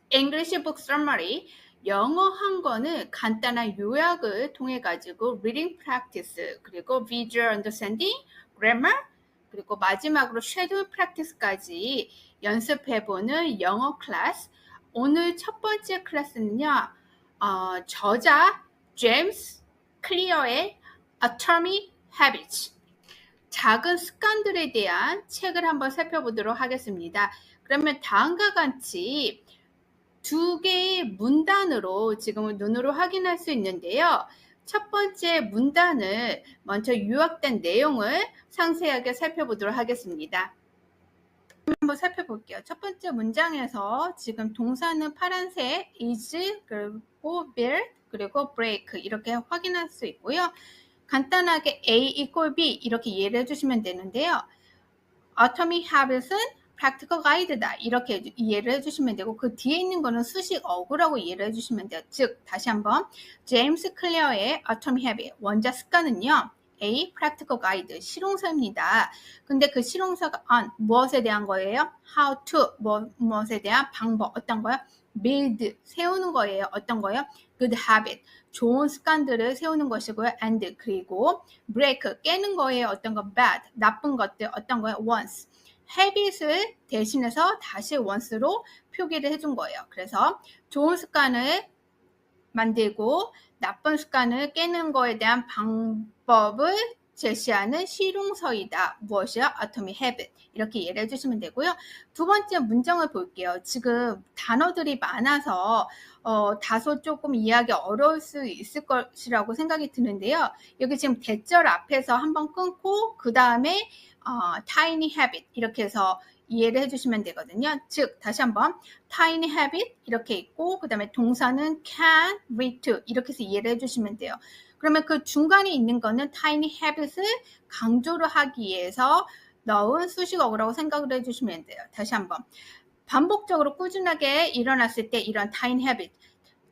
English book summary. 영어 한 권은 간단한 요약을 통해 가지고 reading practice, 그리고 visual understanding, grammar, 그리고 마지막으로 shadow practice까지 연습해보는 영어 클래스. 오늘 첫 번째 클래스는요, 저자 제임스 클리어의 Atomic Habits, 작은 습관들에 대한 책을 한번 살펴보도록 하겠습니다. 그러면 다음과 같이 두 개의 문단으로 지금은 눈으로 확인할 수 있는데요. 첫 번째 문단을 먼저 요약된 내용을 상세하게 살펴보도록 하겠습니다. 한번 살펴볼게요. 첫 번째 문장에서 지금 동사는 파란색 is, 그리고 build, 그리고 break 이렇게 확인할 수 있고요. 간단하게 A equal B 이렇게 이해를 해주시면 되는데요. Atomic Habits은 practical guide다 이렇게 이해를 해주시면 되고, 그 뒤에 있는 거는 수식 어구라고 이해를 해주시면 돼요. 즉 다시 한번 제임스 클리어의 Atomic Habit 원자 습관은요, A practical guide 실용서입니다. 근데 그 실용서가 on 무엇에 대한 거예요? How to 무엇에 대한 방법 어떤 거요? build 세우는 거예요. 어떤 거요? good habit 좋은 습관들을 세우는 것이고요. and 그리고 break 깨는 거예요. 어떤 거 bad 나쁜 것들 어떤 거요? once habit을 대신해서 다시 once로 표기를 해준 거예요. 그래서 좋은 습관을 만들고 나쁜 습관을 깨는 거에 대한 방법을 제시하는 실용서이다. 무엇이요? Atomic Habit. 이렇게 이해를 해주시면 되고요. 두 번째 문장을 볼게요. 지금 단어들이 많아서 다소 조금 이해하기 어려울 수 있을 것이라고 생각이 드는데요. 여기 지금 대절 앞에서 한번 끊고 그 다음에 tiny habit 이렇게 해서 이해를 해주시면 되거든요. 즉 다시 한번 tiny habit 이렇게 있고 그 다음에 동사는 can, read to 이렇게 해서 이해를 해주시면 돼요. 그러면 그 중간에 있는 거는 tiny habit을 강조를 하기 위해서 넣은 수식어구라고 생각을 해주시면 돼요. 다시 한번 반복적으로 꾸준하게 일어났을 때 이런 tiny habit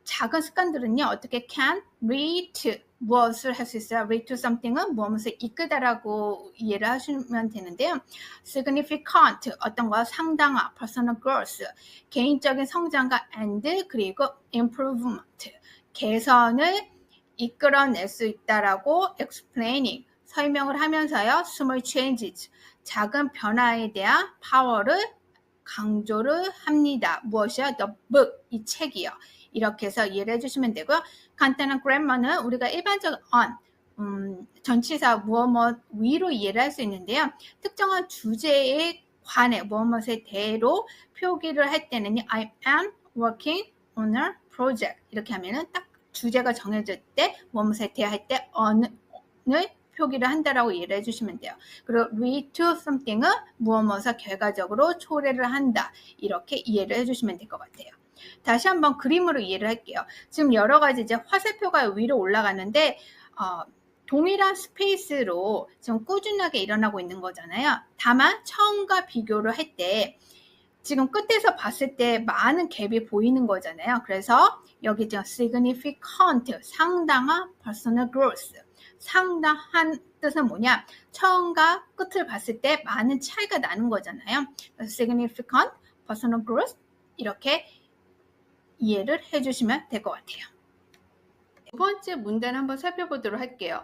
작은 습관들은요 어떻게 can, read to 무엇을 할 수 있어요? read to something은 무엇을 이끄다라고 이해를 하시면 되는데요. significant 어떤 거 상당한 personal growth 개인적인 성장과 and 그리고 improvement 개선을 이끌어낼 수 있다라고 explaining 설명을 하면서요. small changes 작은 변화에 대한 파워를 강조를 합니다. 무엇이요? The book 이 책이요. 이렇게 해서 이해를 해주시면 되고요. 간단한 그래머는 우리가 일반적인 on 전치사 무엇 위로 이해를 할 수 있는데요. 특정한 주제에 관해 무엇에 대로 표기를 할 때는 I am working on a project 이렇게 하면은 딱 주제가 정해질 때 무엇에 대할 때 on을 표기를 한다라고 이해를 해주시면 돼요. 그리고 read to something은 무엇을 결과적으로 초래를 한다 이렇게 이해를 해주시면 될 것 같아요. 다시 한번 그림으로 이해를 할게요. 지금 여러 가지 이제 화살표가 위로 올라가는데 동일한 스페이스로 지금 꾸준하게 일어나고 있는 거잖아요. 다만 처음과 비교를 할 때 지금 끝에서 봤을 때 많은 갭이 보이는 거잖아요. 그래서 여기 지금 significant 상당한 personal growth 상당한 뜻은 뭐냐? 처음과 끝을 봤을 때 많은 차이가 나는 거잖아요. significant personal growth 이렇게 이해를 해주시면 될 것 같아요. 두 번째 문단 한번 살펴보도록 할게요.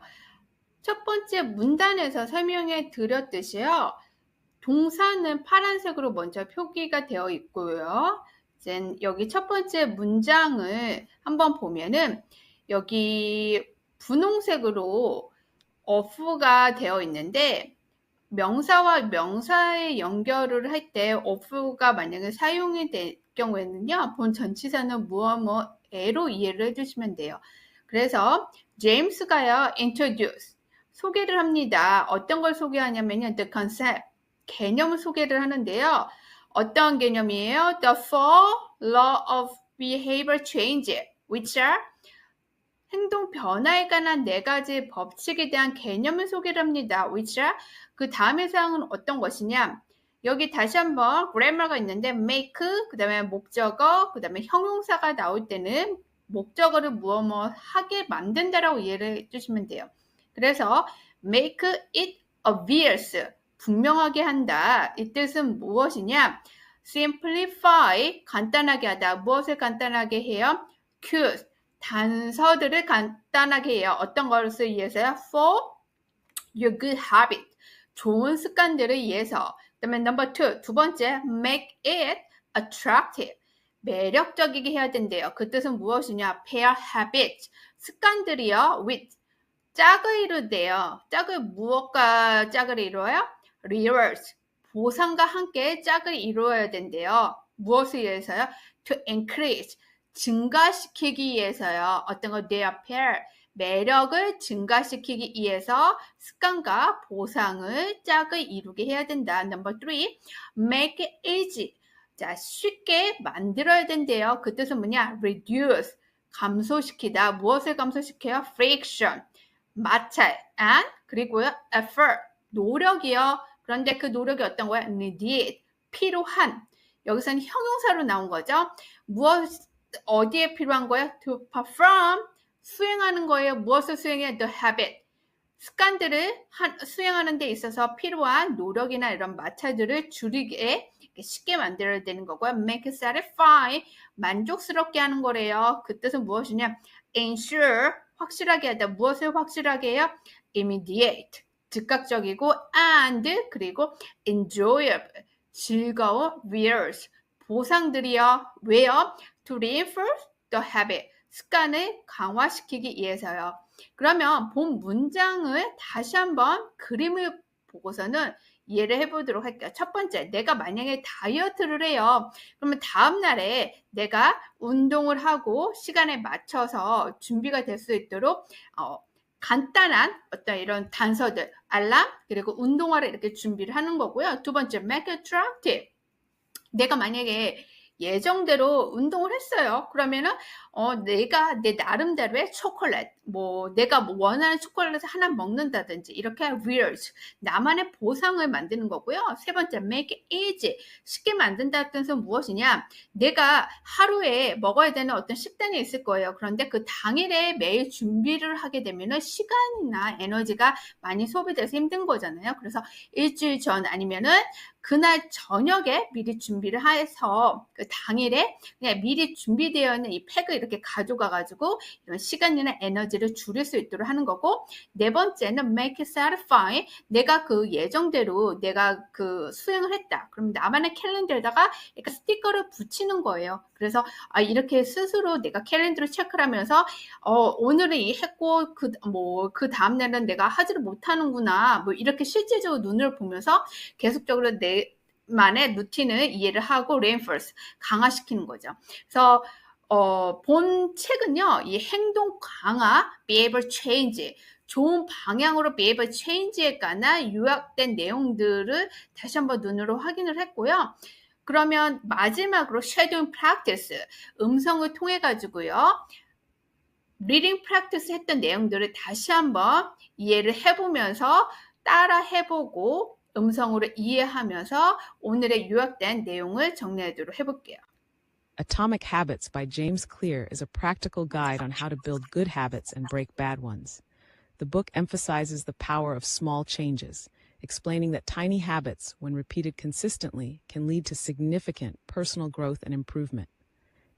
첫 번째 문단에서 설명해 드렸듯이요. 동사는 파란색으로 먼저 표기가 되어 있고요. 이제 여기 첫 번째 문장을 한번 보면은 여기 분홍색으로 of가 되어 있는데 명사와 명사의 연결을 할 때 of가 만약에 사용이 될 경우에는요. 본 전치사는 무엇뭐에로 이해를 해주시면 돼요. 그래서 제임스가요. introduce 소개를 합니다. 어떤 걸 소개하냐면요. the concept 개념을 소개를 하는데요. 어떤 개념이에요? The four law of behavior change, which are 행동 변화에 관한 4가지 법칙에 대한 개념을 소개를 합니다. which are 그 다음의 사항은 어떤 것이냐? 여기 다시 한번 grammar가 있는데 make, 그 다음에 목적어, 그 다음에 형용사가 나올 때는 목적어를 무엇 하게 만든다라고 이해를 해주시면 돼요. 그래서 make it obvious 분명하게 한다. 이 뜻은 무엇이냐? simplify, 간단하게 하다. 무엇을 간단하게 해요? cues, 단서들을 간단하게 해요. 어떤 것을 위해서요? for your good habit, 좋은 습관들을 위해서. 그다음에 number two, 두 번째, make it attractive, 매력적이게 해야 된대요. 그 뜻은 무엇이냐? pair habits, 습관들이요 with 짝을 이루대요. 짝을 무엇과 짝을 이루어요? rewards, 보상과 함께 짝을 이루어야 된대요. 무엇을 위해서요? to increase, 증가시키기 위해서요. 어떤 거 their pair, 매력을 증가시키기 위해서 습관과 보상을 짝을 이루게 해야 된다. Number three, make it easy. 자, 쉽게 만들어야 된대요. 그 뜻은 뭐냐? reduce, 감소시키다. 무엇을 감소시켜요? friction, 마찰, and 그리고요 effort, 노력이요. 그런데 그 노력이 어떤 거야? need, 필요한. 여기서는 형용사로 나온 거죠. 무엇, 어디에 필요한 거예요? to perform, 수행하는 거예요. 무엇을 수행해? the habit, 습관들을 수행하는 데 있어서 필요한 노력이나 이런 마찰들을 줄이게 쉽게 만들어야 되는 거고요. make it satisfy, 만족스럽게 하는 거래요. 그 뜻은 무엇이냐? ensure, 확실하게 하다. 무엇을 확실하게 해요? immediate, 즉각적이고, and 그리고 enjoyable, 즐거워, rewards, 보상들이요. 왜요? to reinforce the habit, 습관을 강화시키기 위해서요. 그러면 본 문장을 다시 한번 그림을 보고서는 이해를 해보도록 할게요. 첫 번째, 내가 만약에 다이어트를 해요. 그러면 다음 날에 내가 운동을 하고 시간에 맞춰서 준비가 될 수 있도록 간단한 어떤 이런 단서들, 알람, 그리고 운동화를 이렇게 준비를 하는 거고요. 두 번째, make it attractive. 내가 만약에 예정대로 운동을 했어요. 그러면은 내가 내 나름대로의 초콜릿, 내가 원하는 초콜릿을 하나 먹는다든지 이렇게 rewards, 나만의 보상을 만드는 거고요. 세 번째, make it easy, 쉽게 만든다는 뜻은 무엇이냐? 내가 하루에 먹어야 되는 어떤 식단이 있을 거예요. 그런데 그 당일에 매일 준비를 하게 되면은 시간이나 에너지가 많이 소비돼서 힘든 거잖아요. 그래서 일주일 전 아니면은 그날 저녁에 미리 준비를 해서 그 당일에 그냥 미리 준비되어 있는 이 팩을 이렇게 가져가 가지고 이런 시간이나 에너지를 줄일 수 있도록 하는 거고, 네 번째는 make it satisfy, 내가 그 예정대로 내가 그 수행을 했다. 그럼 나만의 캘린더에다가 이렇게 스티커를 붙이는 거예요. 그래서 이렇게 스스로 내가 캘린더를 체크를 하면서 오늘은 이 했고 그 다음 날은 내가 하지를 못하는구나. 이렇게 실제적으로 눈을 보면서 계속적으로 내만의 루틴을 이해를 하고 reinforce, 강화시키는 거죠. 그래서 본 책은요, 이 행동 강화, behavior change, 좋은 방향으로 behavior change에 관한 요약된 내용들을 다시 한번 눈으로 확인을 했고요. 그러면 마지막으로 shadowing practice, 음성을 통해 가지고요, reading practice 했던 내용들을 다시 한번 이해를 해보면서 따라 해보고 음성으로 이해하면서 오늘의 요약된 내용을 정리하도록 해볼게요. Atomic Habits by James Clear is a practical guide on how to build good habits and break bad ones. The book emphasizes the power of small changes, explaining that tiny habits, when repeated consistently, can lead to significant personal growth and improvement.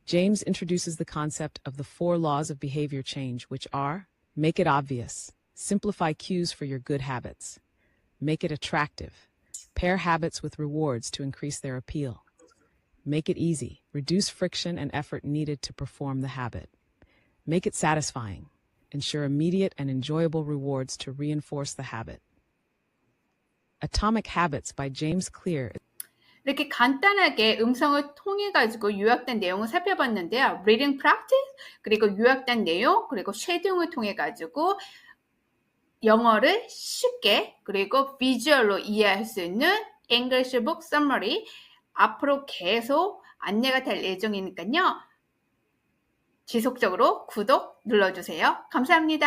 James introduces the concept of the 4 laws of behavior change, which are: make it obvious, simplify cues for your good habits, make it attractive, pair habits with rewards to increase their appeal, make it easy, reduce friction and effort needed to perform the habit, make it satisfying, ensure immediate and enjoyable rewards to reinforce the habit. Atomic Habits by James Clear. 이렇게 간단하게 음성을 통해 가지고 요약된 내용을 살펴봤는데요. reading practice, 그리고 요약된 내용, 그리고 shadowing을 통해 가지고 영어를 쉽게 그리고 비주얼로 이해할 수 있는 English Book Summary, 앞으로 계속 안내가 될 예정이니까요. 지속적으로 구독 눌러주세요. 감사합니다.